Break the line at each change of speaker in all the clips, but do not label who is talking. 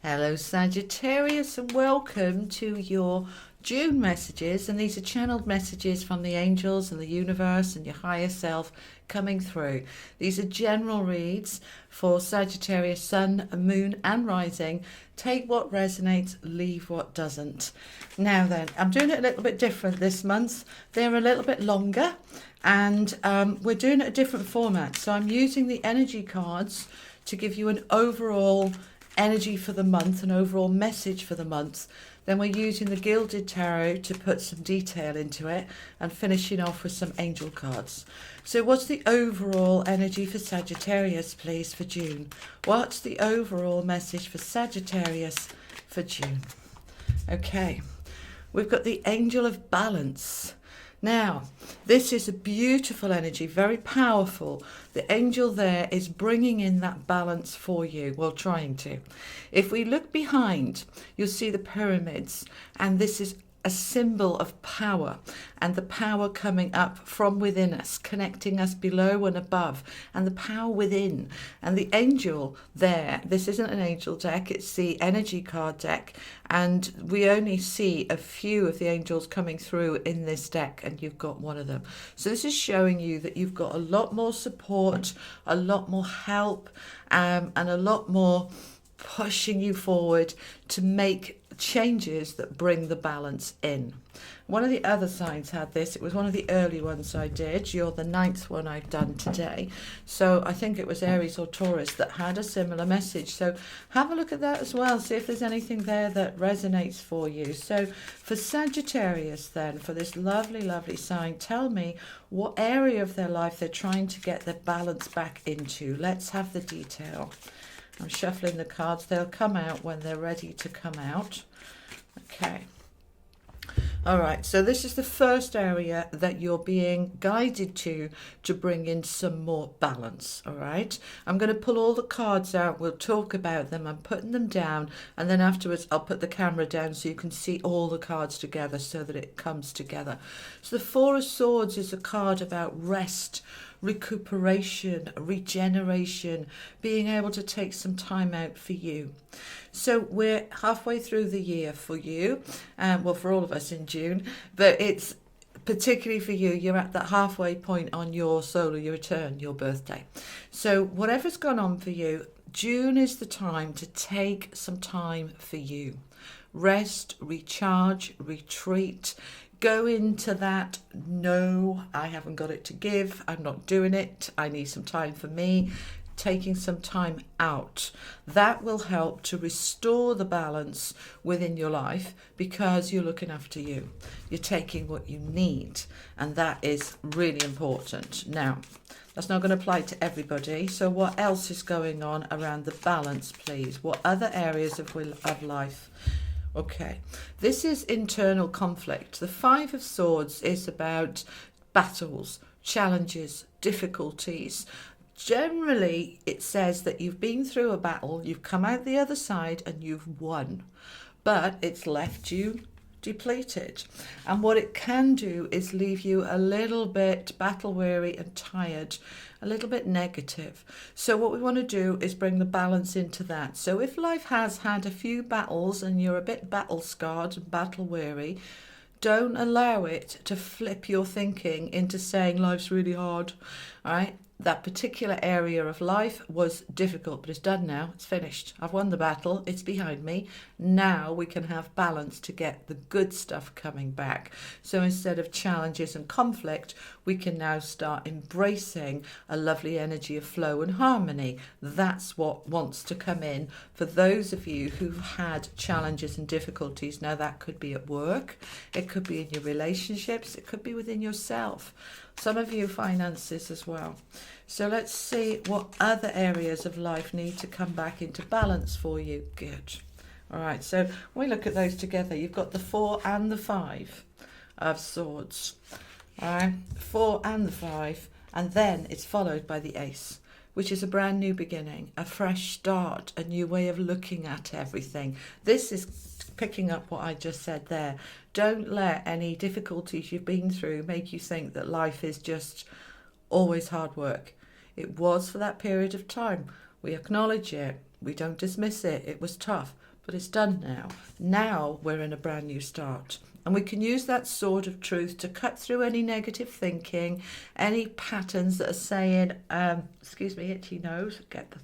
Hello Sagittarius, and welcome to your June messages, and these are channeled messages from the angels and the universe and your higher self coming through. These are general reads for Sagittarius sun, moon and rising. Take what resonates, leave what doesn't. Now then, I'm doing it a little bit different this month. They're a little bit longer, and we're doing it a different format. So I'm using the energy cards to give you an overall energy for the month, an overall message for the month. Then we're using the Gilded Tarot to put some detail into it, and finishing off with some angel cards. So what's the overall energy for Sagittarius, please, for June? What's the overall message for Sagittarius for June? Okay, we've got the Angel of Balance. Now, this is a beautiful energy, very powerful. The angel there is bringing in that balance for you, well, trying to. If we look behind, you'll see the pyramids, and this is a symbol of power, and the power coming up from within us, connecting us below and above, and the power within. And the angel there, this isn't an angel deck, it's the energy card deck, and we only see a few of the angels coming through in this deck, and you've got one of them. So this is showing you that you've got a lot more support, a lot more help, and a lot more pushing you forward to make changes that bring the balance in. One of the other signs had this. It was one of the early ones I did. You're the 9th one I've done today. So I think it was Aries or Taurus that had a similar message. So have a look at that as well. See if there's anything there that resonates for you. So for Sagittarius then, for this lovely, lovely sign, tell me what area of their life they're trying to get their balance back into. Let's have the detail. I'm shuffling the cards. They'll come out when they're ready to come out. Okay. All right. So this is the first area that you're being guided to bring in some more balance. All right. I'm going to pull all the cards out. We'll talk about them. I'm putting them down. And then afterwards, I'll put the camera down so you can see all the cards together so that it comes together. So the Four of Swords is a card about rest, recuperation, regeneration, being able to take some time out for you. So we're halfway through the year for you, well, for all of us in June, but it's particularly for you. You're at that halfway point on your solar, your return, your birthday. So whatever's gone on for you, June is the time to take some time for you. Rest, recharge, retreat. Go into that, no, I haven't got it to give, I'm not doing it, I need some time for me, taking some time out. That will help to restore the balance within your life because you're looking after you. You're taking what you need, and that is really important. Now, that's not going to apply to everybody, so what else is going on around the balance, please? What other areas of life? Okay, this is internal conflict. The Five of Swords is about battles, challenges, difficulties. Generally, it says that you've been through a battle, you've come out the other side and you've won, but it's left you depleted. And what it can do is leave you a little bit battle weary and tired, a little bit negative. So what we want to do is bring the balance into that. So if life has had a few battles and you're a bit battle scarred and battle weary, don't allow it to flip your thinking into saying life's really hard. All right. That particular area of life was difficult, but it's done now. It's finished. I've won the battle. It's behind me. Now we can have balance to get the good stuff coming back. So instead of challenges and conflict, we can now start embracing a lovely energy of flow and harmony. That's what wants to come in for those of you who've had challenges and difficulties. Now that could be at work. It could be in your relationships. It could be within yourself. Some of you finances as well. So let's see what other areas of life need to come back into balance for you. Good. All right, so when we look at those together, you've got the 4 and the 5 of Swords. All right, 4 and the 5, and then it's followed by the Ace, which is a brand new beginning, a fresh start, a new way of looking at everything. This is picking up what I just said there. Don't let any difficulties you've been through make you think that life is just always hard work. It was for that period of time. We acknowledge it. We don't dismiss it. It was tough. but it's done now. Now we're in a brand new start. And we can use that sword of truth to cut through any negative thinking, any patterns that are saying, excuse me, itchy nose, get the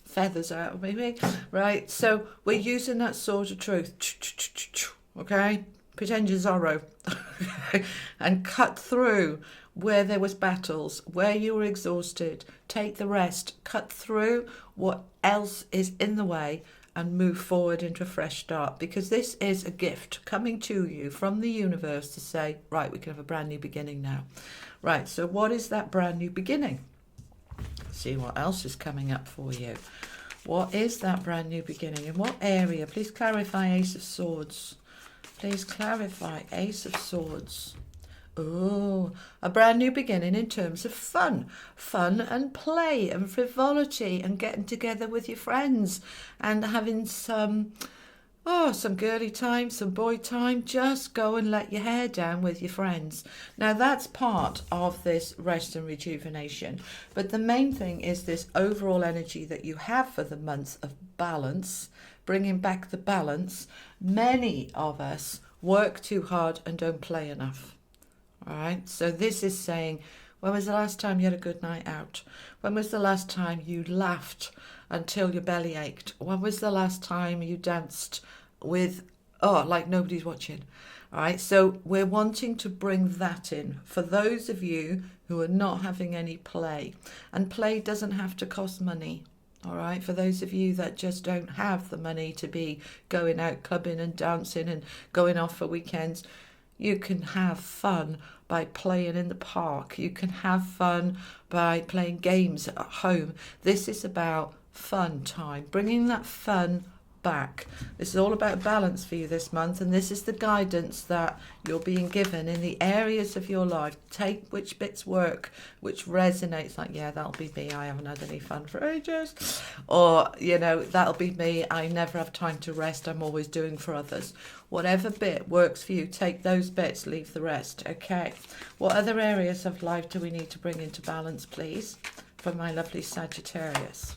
feathers out of me, right? So we're using that sword of truth, okay? Pretend you're Zorro, and cut through where there was battles, where you were exhausted. Take the rest, cut through what else is in the way, and move forward into a fresh start, because this is a gift coming to you from the universe to say, right, we can have a brand new beginning now. Right, so what is that brand new beginning? See what else is coming up for you. What is that brand new beginning? In what area? Please clarify, Ace of Swords. Please clarify, Ace of Swords. Oh, a brand new beginning in terms of fun. Fun and play and frivolity and getting together with your friends and having some girly time, some boy time. Just go and let your hair down with your friends. Now, that's part of this rest and rejuvenation. But the main thing is this overall energy that you have for the month of balance, bringing back the balance. Many of us work too hard and don't play enough. All right, so this is saying, when was the last time you had a good night out? When was the last time you laughed until your belly ached? When was the last time you danced with, like nobody's watching? All right, so we're wanting to bring that in for those of you who are not having any play. And play doesn't have to cost money. All right, for those of you that just don't have the money to be going out clubbing and dancing and going off for weekends, you can have fun by playing in the park. You can have fun by playing games at home. This is about fun time, bringing that fun back. This is all about balance for you this month, and this is the guidance that you're being given in the areas of your life. Take which bits work, which resonates, like, yeah, that'll be me, I haven't had any fun for ages, or, you know, that'll be me, I never have time to rest, I'm always doing for others. Whatever bit works for you, take those bits, leave the rest. Okay, what other areas of life do we need to bring into balance, please, for my lovely Sagittarius?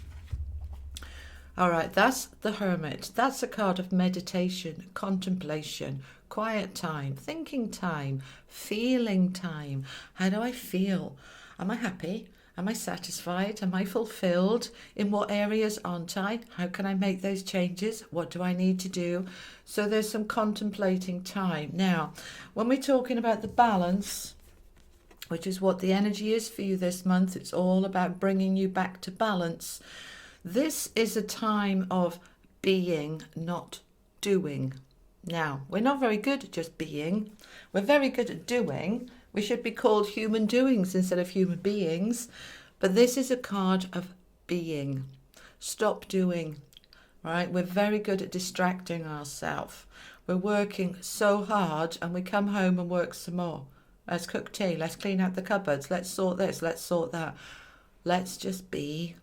All right, that's the Hermit. That's a card of meditation, contemplation, quiet time, thinking time, feeling time. How do I feel? Am I happy? Am I satisfied? Am I fulfilled? In what areas aren't I? How can I make those changes? What do I need to do? So there's some contemplating time. Now, when we're talking about the balance, which is what the energy is for you this month, it's all about bringing you back to balance. This is a time of being, not doing. Now, we're not very good at just being. We're very good at doing. We should be called human doings instead of human beings. But this is a card of being. Stop doing. Right? We're very good at distracting ourselves. We're working so hard and we come home and work some more. Let's cook tea. Let's clean out the cupboards. Let's sort this. Let's sort that. Let's just be.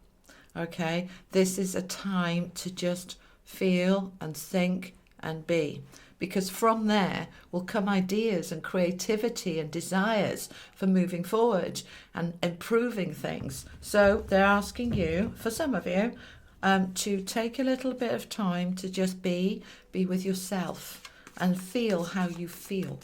Okay, this is a time to just feel and think and be, because from there will come ideas and creativity and desires for moving forward and improving things. So they're asking you, for some of you, to take a little bit of time to just be with yourself and feel how you feel.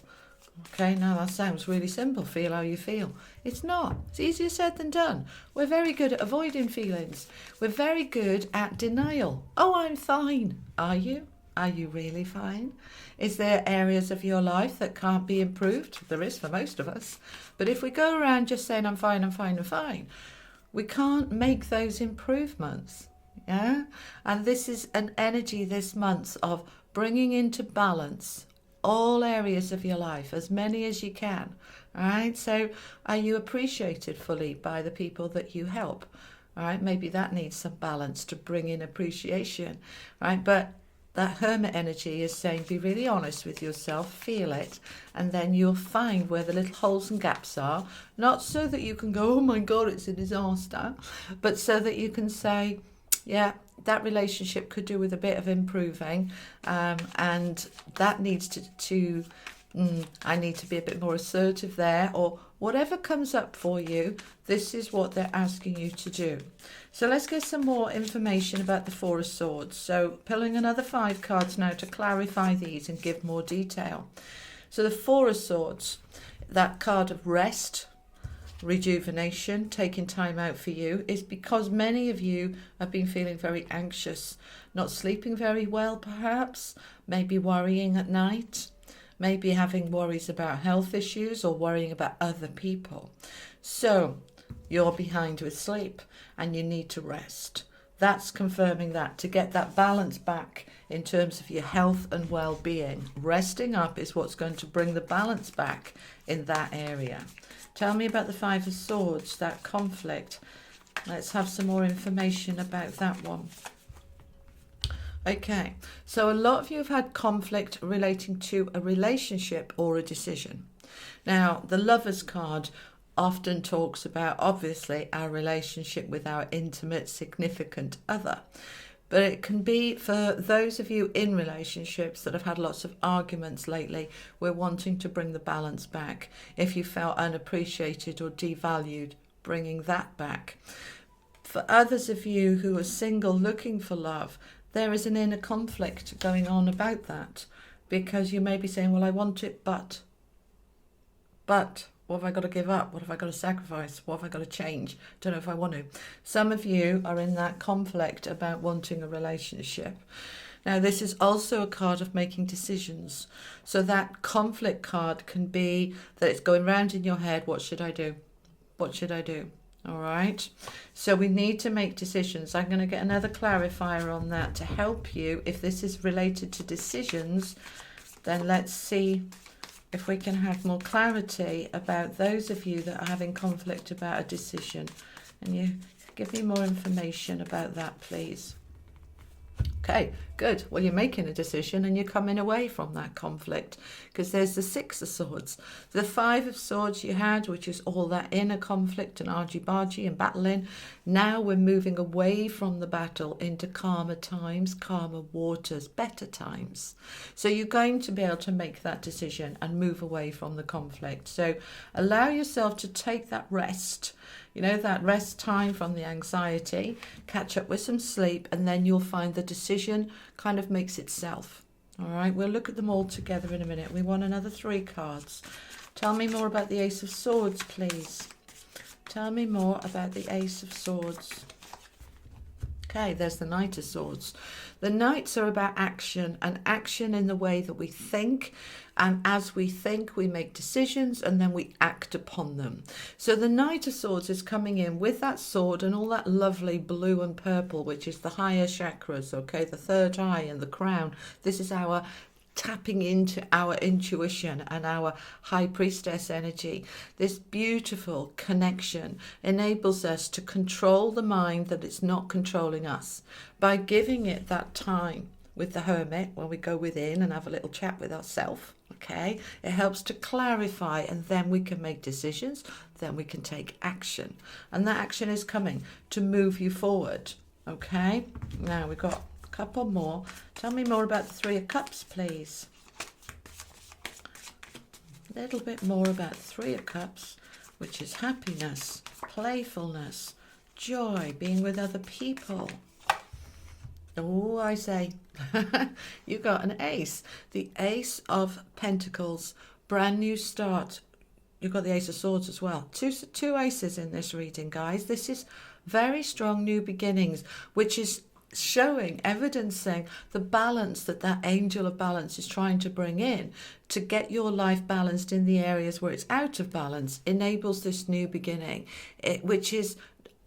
Okay, now that sounds really simple, feel how you feel. It's not. It's easier said than done. We're very good at avoiding feelings. We're very good at denial. Oh, I'm fine. Are you? Are you really fine? Is there areas of your life that can't be improved? There is for most of us. But if we go around just saying, I'm fine, I'm fine, I'm fine, we can't make those improvements. Yeah? And this is an energy this month of bringing into balance all areas of your life, as many as you can. All right, so are you appreciated fully by the people that you help? All right, maybe that needs some balance to bring in appreciation. All right, but that Hermit energy is saying be really honest with yourself, feel it, and then you'll find where the little holes and gaps are, not so that you can go, oh my God, it's a disaster, but so that you can say, yeah, that relationship could do with a bit of improving, and that needs to I need to be a bit more assertive there, or whatever comes up for you, this is what they're asking you to do. So let's get some more information about the Four of Swords. So pulling another 5 cards now to clarify these and give more detail. So the Four of Swords, that card of rest, rejuvenation, taking time out for you, is because many of you have been feeling very anxious, not sleeping very well perhaps, maybe worrying at night, maybe having worries about health issues or worrying about other people. So you're behind with sleep and you need to rest. That's confirming that, to get that balance back in terms of your health and well-being. Resting up is what's going to bring the balance back in that area. Tell me about the Five of Swords, that conflict. Let's have some more information about that one. Okay, so a lot of you have had conflict relating to a relationship or a decision. Now, the Lovers card often talks about, obviously, our relationship with our intimate, significant other. But it can be for those of you in relationships that have had lots of arguments lately, we're wanting to bring the balance back. If you felt unappreciated or devalued, bringing that back. For others of you who are single looking for love, there is an inner conflict going on about that, because you may be saying, well, I want it, but what have I got to give up? What have I got to sacrifice? What have I got to change? Don't know if I want to. Some of you are in that conflict about wanting a relationship. Now, this is also a card of making decisions. So that conflict card can be that it's going round in your head. What should I do? What should I do? All right. So we need to make decisions. I'm going to get another clarifier on that to help you. If this is related to decisions, then let's see if we can have more clarity about those of you that are having conflict about a decision. And you give me more information about that, please. Okay, good. Well, you're making a decision and you're coming away from that conflict, because there's the Six of Swords. The Five of Swords you had, which is all that inner conflict and argy-bargy and battling. Now we're moving away from the battle into calmer times, calmer waters, better times. So you're going to be able to make that decision and move away from the conflict. So allow yourself to take that rest. You know, that rest time from the anxiety, catch up with some sleep, and then you'll find the decision kind of makes itself. All right, we'll look at them all together in a minute. We want another 3 cards. Tell me more about the Ace of Swords, please. Tell me more about the Ace of Swords. Okay, there's the Knight of Swords. The Knights are about action, and action in the way that we think. And as we think, we make decisions and then we act upon them. So the Knight of Swords is coming in with that sword and all that lovely blue and purple, which is the higher chakras, okay, the third eye and the crown. This is our tapping into our intuition and our high priestess energy. This beautiful connection enables us to control the mind that it's not controlling us by giving it that time with the hermit when we go within and have a little chat with ourselves. Okay, it helps to clarify, and then we can make decisions, then we can take action, and that action is coming to move you forward. Okay, now we've got a couple more. Tell me more about the Three of Cups, please. A little bit more about the Three of Cups, which is happiness, playfulness, joy, being with other people. Oh, I say, you got an ace. The Ace of Pentacles, brand new start. You've got the Ace of Swords as well. Two aces in this reading, guys. This is very strong new beginnings, which is showing, evidencing the balance that that angel of balance is trying to bring in to get your life balanced in the areas where it's out of balance. Enables this new beginning, which is,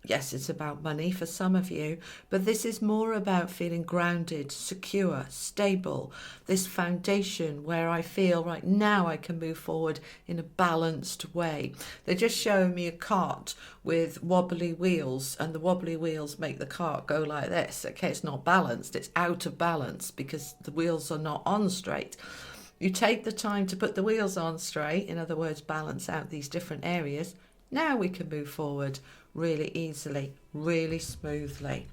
yes, it's about money for some of you, but this is more about feeling grounded, secure, stable, this foundation where I feel right now I can move forward in a balanced way. They're just showing me a cart with wobbly wheels, and the wobbly wheels make the cart go like this. Okay, it's not balanced, it's out of balance because the wheels are not on straight. You take the time to put the wheels on straight, in other words, balance out these different areas. Now we can move forward really easily, really smoothly.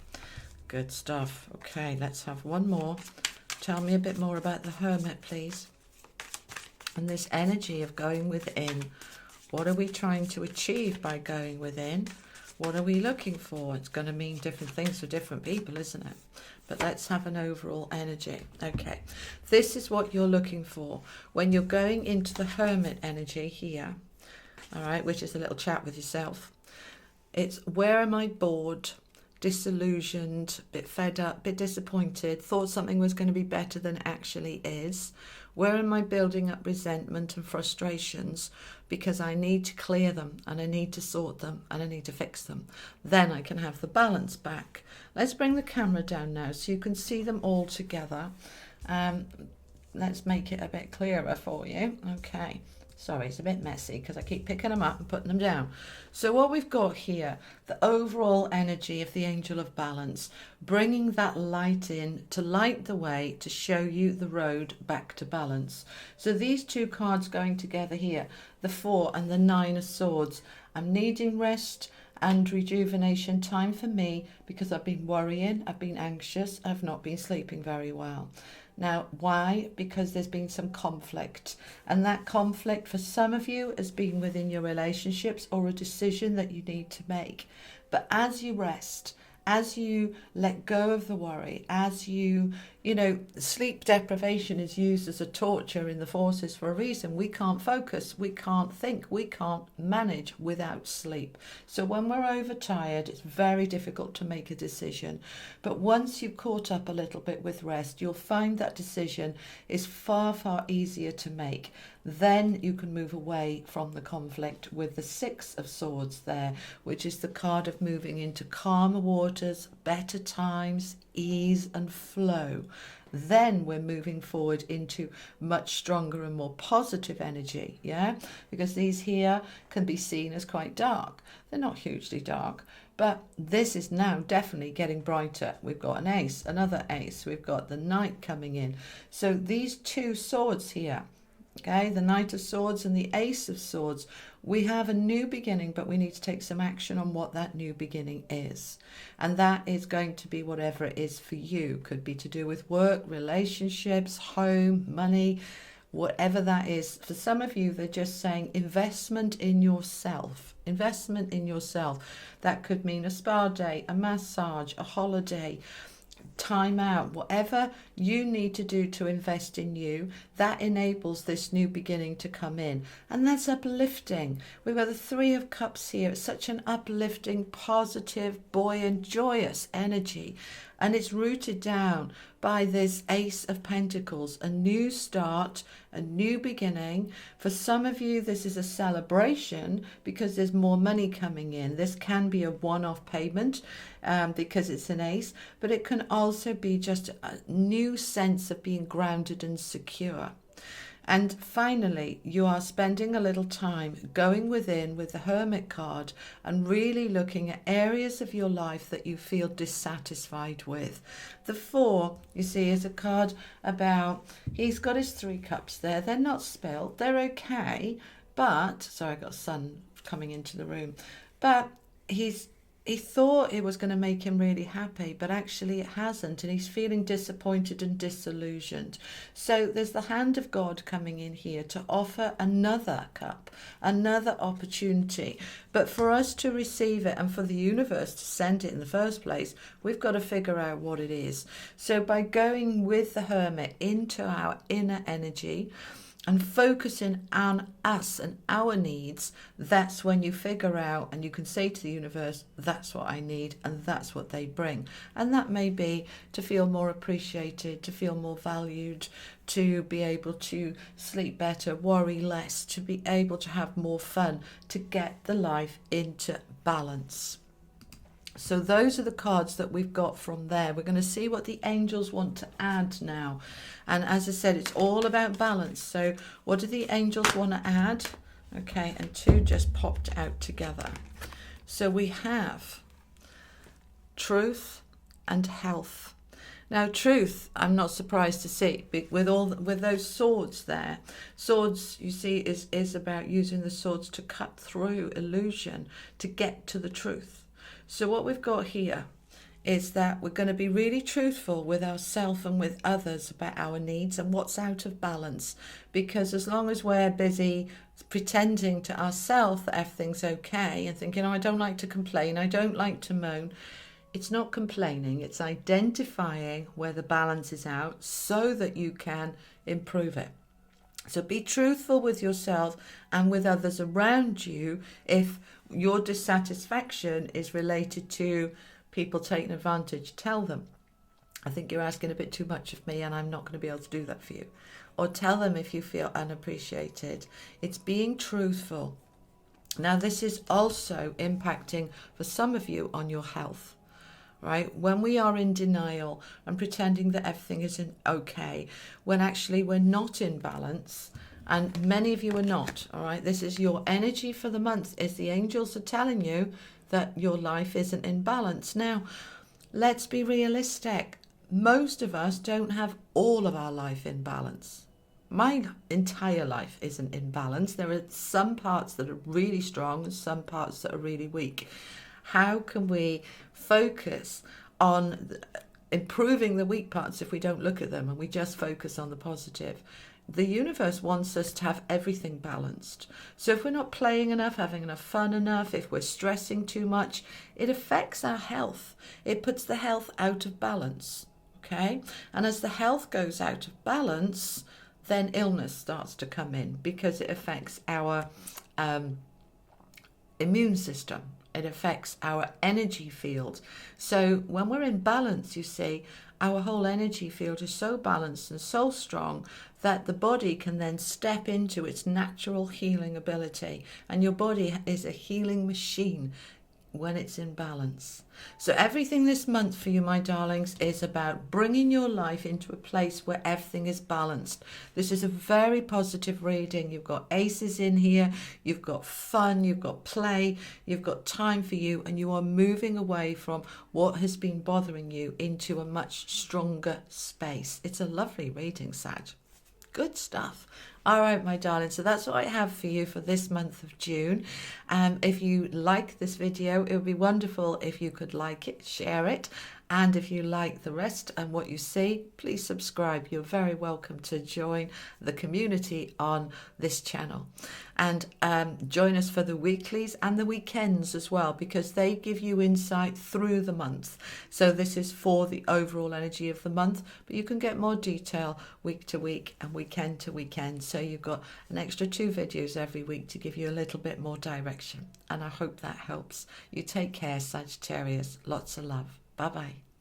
Good stuff. Okay, let's have one more. Tell me a bit more about the Hermit, please. And this energy of going within, what are we trying to achieve by going within? What are we looking for? It's going to mean different things for different people, isn't it? But let's have an overall energy. Okay, this is what you're looking for when you're going into the Hermit energy here, all right, which is a little chat with yourself. It's where am I bored, disillusioned, a bit fed up, a bit disappointed, thought something was going to be better than it actually is. Where am I building up resentment and frustrations because I need to clear them and I need to sort them and I need to fix them? Then I can have the balance back. Let's bring the camera down now so you can see them all together. Let's make it a bit clearer for you. Okay. Sorry, it's a bit messy because I keep picking them up and putting them down. So what we've got here, the overall energy of the Angel of Balance, bringing that light in to light the way, to show you the road back to balance. So these two cards going together here, the 4 and the 9 of Swords. I'm needing rest and rejuvenation time for me because I've been worrying, I've been anxious, I've not been sleeping very well. Now, why? Because there's been some conflict. And that conflict for some of you has been within your relationships or a decision that you need to make. But as you rest, as you let go of the worry, as you sleep deprivation is used as a torture in the forces for a reason. We can't focus, we can't think, we can't manage without sleep. So when we're overtired, it's very difficult to make a decision. But once you've caught up a little bit with rest, you'll find that decision is far, far easier to make. Then you can move away from the conflict with the 6 of Swords there, which is the card of moving into calmer waters, better times, ease and flow. Then we're moving forward into much stronger and more positive energy, yeah? Because these here can be seen as quite dark. They're not hugely dark, but this is now definitely getting brighter. We've got an ace, another ace. We've got the Knight coming in. So these 2 swords here, okay, the Knight of Swords and the Ace of Swords, we have a new beginning, but we need to take some action on what that new beginning is. And that is going to be whatever it is for you. Could be to do with work, relationships, home, money, whatever that is. For some of you, they're just saying investment in yourself. Investment in yourself. That could mean a spa day, a massage, a holiday, time out, whatever you need to do to invest in you, that enables this new beginning to come in. And that's uplifting. We've got the 3 of Cups here. It's such an uplifting, positive, buoyant, joyous energy. And it's rooted down by this Ace of Pentacles, a new start, a new beginning. For some of you, this is a celebration because there's more money coming in. This can be a one-off payment because it's an ace, but it can also be just a new sense of being grounded and secure. And finally, you are spending a little time going within with the Hermit card and really looking at areas of your life that you feel dissatisfied with. The 4, you see, is a card about, he's got his 3 cups there. They're not spilled. They're okay. But, sorry, I got sun coming into the room. But he thought it was going to make him really happy, but actually it hasn't, and he's feeling disappointed and disillusioned. So there's the hand of God coming in here to offer another cup, another opportunity. But for us to receive it and for the universe to send it in the first place, we've got to figure out what it is. So by going with the Hermit into our inner energy, and focusing on us and our needs, that's when you figure out and you can say to the universe, that's what I need, and that's what they bring. And that may be to feel more appreciated, to feel more valued, to be able to sleep better, worry less, to be able to have more fun, to get the life into balance. So those are the cards that we've got from there. We're going to see what the angels want to add now. And as I said, it's all about balance. So what do the angels want to add? Okay, and 2 just popped out together. So we have truth and health. Now, truth, I'm not surprised to see, with those swords there. Swords, you see, is about using the swords to cut through illusion, to get to the truth. So what we've got here is that we're going to be really truthful with ourselves and with others about our needs and what's out of balance. Because as long as we're busy pretending to ourselves that everything's okay and thinking, oh, I don't like to complain, I don't like to moan, it's not complaining, it's identifying where the balance is out so that you can improve it. So be truthful with yourself and with others around you if your dissatisfaction is related to people taking advantage. Tell them, I think you're asking a bit too much of me and I'm not going to be able to do that for you. Or tell them if you feel unappreciated. It's being truthful. Now, this is also impacting for some of you on your health. Right? When we are in denial and pretending that everything isn't okay, when actually we're not in balance, and many of you are not, all right? This is your energy for the month, is the angels are telling you that your life isn't in balance. Now, let's be realistic. Most of us don't have all of our life in balance. My entire life isn't in balance. There are some parts that are really strong and some parts that are really weak. How can we focus on improving the weak parts if we don't look at them and we just focus on the positive? The universe wants us to have everything balanced. So if we're not playing enough, having enough fun enough, if we're stressing too much, it affects our health. It puts the health out of balance, okay? And as the health goes out of balance, then illness starts to come in because it affects our immune system. It affects our energy field. So when we're in balance, you see, our whole energy field is so balanced and so strong that the body can then step into its natural healing ability. And your body is a healing machine when it's in balance. So everything this month for you, my darlings, is about bringing your life into a place where everything is balanced. This is a very positive reading. You've got aces in here, you've got fun, you've got play, you've got time for you, and you are moving away from what has been bothering you into a much stronger space. It's a lovely reading, Sag. Good stuff. All right, my darling. So that's what I have for you for this month of June. If you like this video, it would be wonderful if you could like it, share it. And if you like the rest and what you see, please subscribe. You're very welcome to join the community on this channel. And join us for the weeklies and the weekends as well, because they give you insight through the month. So this is for the overall energy of the month, but you can get more detail week to week and weekend to weekend. So you've got an extra 2 videos every week to give you a little bit more direction. And I hope that helps. You take care, Sagittarius. Lots of love. Bye-bye.